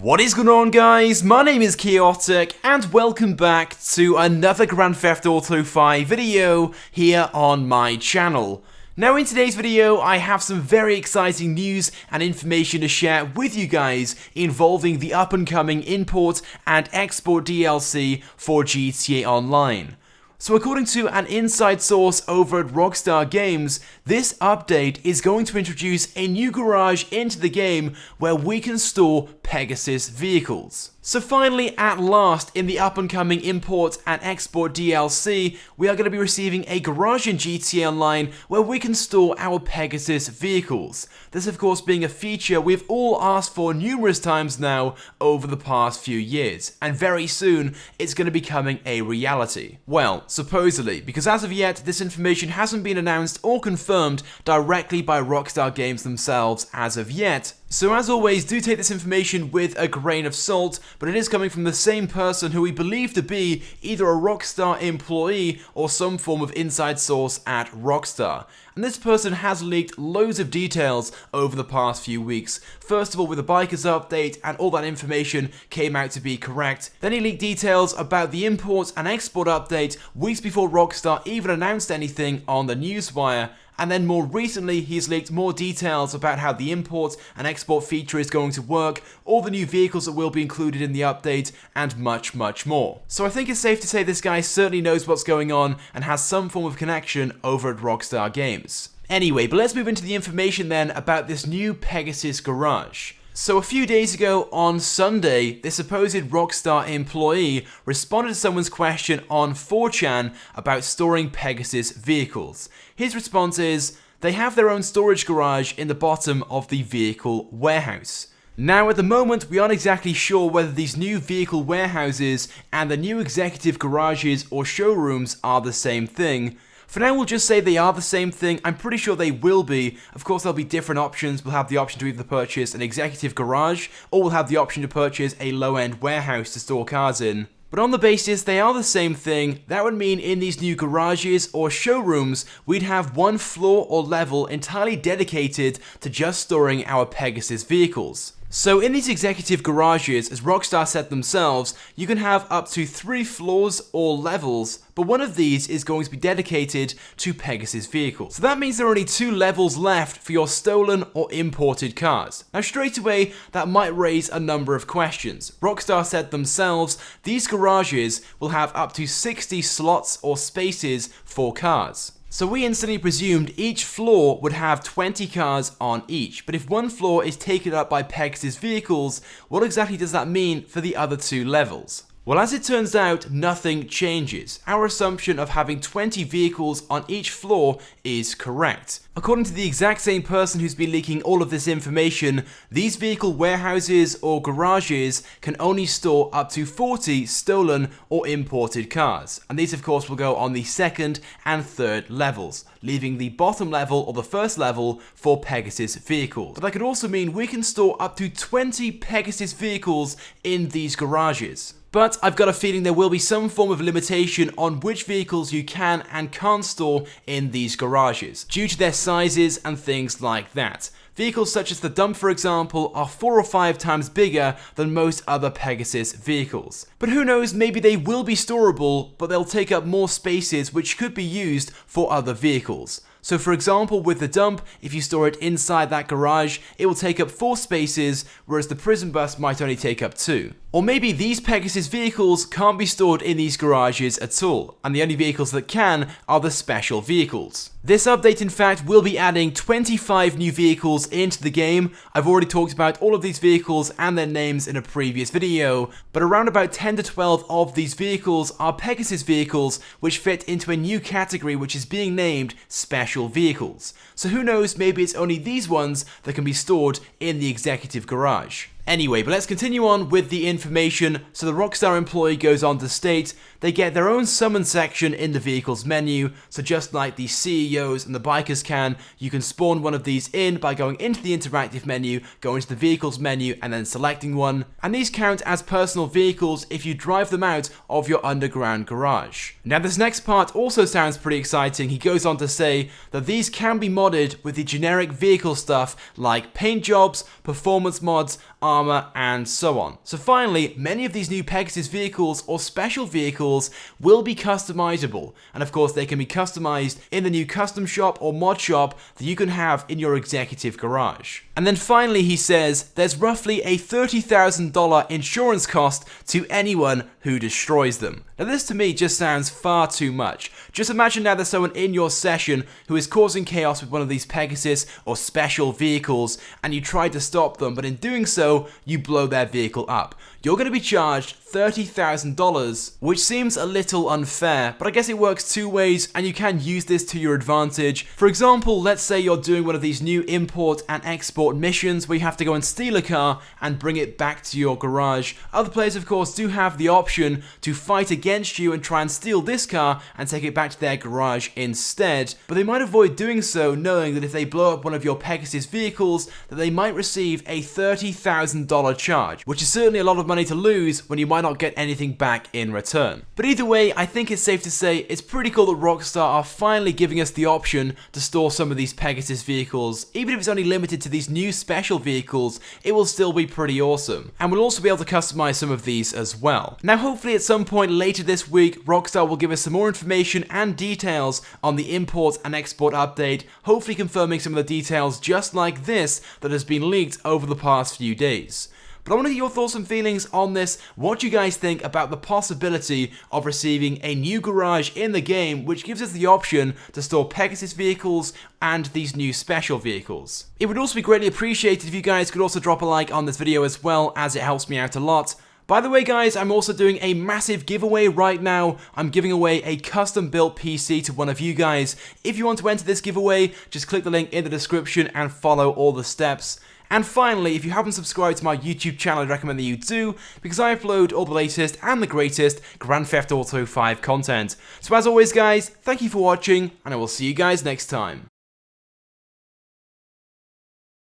What is going on, guys? My name is Chaotic and welcome back to another Grand Theft Auto 5 video here on my channel. Now in today's video I have some very exciting news and information to share with you guys involving the up and coming import and export DLC for GTA Online. So according to an inside source over at Rockstar Games, this update is going to introduce a new garage into the game where we can store Pegasus vehicles. So finally, at last, in the up-and-coming import and export DLC, we are going to be receiving a garage in GTA Online where we can store our Pegasus vehicles. This, of course, being a feature we've all asked for numerous times now over the past few years, and very soon, it's going to be becoming a reality. Well, supposedly, because as of yet, this information hasn't been announced or confirmed directly by Rockstar Games themselves as of yet. So as always, do take this information with a grain of salt, but it is coming from the same person who we believe to be either a Rockstar employee or some form of inside source at Rockstar. And this person has leaked loads of details over the past few weeks. First of all with the bikers update, and all that information came out to be correct. Then he leaked details about the import and export update weeks before Rockstar even announced anything on the newswire. And then more recently, he's leaked more details about how the import and export feature is going to work, all the new vehicles that will be included in the update, and much, much more. So I think it's safe to say this guy certainly knows what's going on and has some form of connection over at Rockstar Games. Anyway, but let's move into the information then about this new Pegasus garage. So a few days ago on Sunday, this supposed Rockstar employee responded to someone's question on 4chan about storing Pegasus vehicles. His response is, they have their own storage garage in the bottom of the vehicle warehouse. Now at the moment we aren't exactly sure whether these new vehicle warehouses and the new executive garages or showrooms are the same thing. For now, we'll just say they are the same thing. I'm pretty sure they will be. Of course, there'll be different options. We'll have the option to either purchase an executive garage, or we'll have the option to purchase a low-end warehouse to store cars in. But on the basis they are the same thing, that would mean in these new garages or showrooms, we'd have one floor or level entirely dedicated to just storing our Pegasus vehicles. So in these executive garages, as Rockstar said themselves, you can have up to 3 floors or levels, but one of these is going to be dedicated to Pegasus vehicles. So that means there are only 2 levels left for your stolen or imported cars. Now straight away, that might raise a number of questions. Rockstar said themselves, these garages will have up to 60 slots or spaces for cars. So we instantly presumed each floor would have 20 cars on each, but if one floor is taken up by Pegasus vehicles, what exactly does that mean for the other 2 levels? Well, as it turns out, nothing changes. Our assumption of having 20 vehicles on each floor is correct. According to the exact same person who's been leaking all of this information, these vehicle warehouses or garages can only store up to 40 stolen or imported cars. And these of course will go on the 2nd and 3rd levels, leaving the bottom level or the 1st level for Pegasus vehicles. But that could also mean we can store up to 20 Pegasus vehicles in these garages. But I've got a feeling there will be some form of limitation on which vehicles you can and can't store in these garages, due to their sizes and things like that. Vehicles such as the dump, for example, are 4 or 5 times bigger than most other Pegasus vehicles. But who knows, maybe they will be storable, but they'll take up more spaces which could be used for other vehicles. So for example, with the dump, if you store it inside that garage, it will take up 4 spaces, whereas the prison bus might only take up 2. Or maybe these Pegasus vehicles can't be stored in these garages at all, and the only vehicles that can are the special vehicles. This update in fact will be adding 25 new vehicles into the game. I've already talked about all of these vehicles and their names in a previous video, but around about 10 to 12 of these vehicles are Pegasus vehicles which fit into a new category which is being named Special Vehicles. So who knows, maybe it's only these ones that can be stored in the executive garage. Anyway, but let's continue on with the information. So the Rockstar employee goes on to state they get their own summon section in the vehicle's menu. So just like the CEOs and the bikers can, you can spawn one of these in by going into the interactive menu, going to the vehicles menu and then selecting one. And these count as personal vehicles if you drive them out of your underground garage. Now this next part also sounds pretty exciting. He goes on to say that these can be modded with the generic vehicle stuff like paint jobs, performance mods, armor, and so on. So finally, many of these new Pegasus vehicles or special vehicles will be customizable, and of course they can be customized in the new custom shop or mod shop that you can have in your executive garage. And then finally he says there's roughly a $30,000 insurance cost to anyone who destroys them. Now this to me just sounds far too much. Just imagine now there's someone in your session who is causing chaos with one of these Pegasus or special vehicles, and you try to stop them, but in doing so you blow their vehicle up. You're going to be charged $30,000, which seems a little unfair, but I guess it works two ways and you can use this to your advantage. For example, let's say you're doing one of these new import and export missions where you have to go and steal a car and bring it back to your garage. Other players of course do have the option to fight against you and try and steal this car and take it back to their garage instead, but they might avoid doing so knowing that if they blow up one of your Pegasus vehicles that they might receive a $30,000 charge, which is certainly a lot of money to lose when you might not get anything back in return. But either way, I think it's safe to say it's pretty cool that Rockstar are finally giving us the option to store some of these Pegasus vehicles. Even if it's only limited to these new special vehicles, it will still be pretty awesome. And we'll also be able to customize some of these as well. Now hopefully at some point later this week, Rockstar will give us some more information and details on the import and export update, hopefully confirming some of the details just like this that has been leaked over the past few days. But I want to get your thoughts and feelings on this. What do you guys think about the possibility of receiving a new garage in the game which gives us the option to store Pegasus vehicles and these new special vehicles? It would also be greatly appreciated if you guys could also drop a like on this video as well, as it helps me out a lot. By the way guys, I'm also doing a massive giveaway right now. I'm giving away a custom built PC to one of you guys. If you want to enter this giveaway, just click the link in the description and follow all the steps. And finally, if you haven't subscribed to my YouTube channel, I'd recommend that you do, because I upload all the latest and the greatest Grand Theft Auto 5 content. So as always guys, thank you for watching, and I will see you guys next time.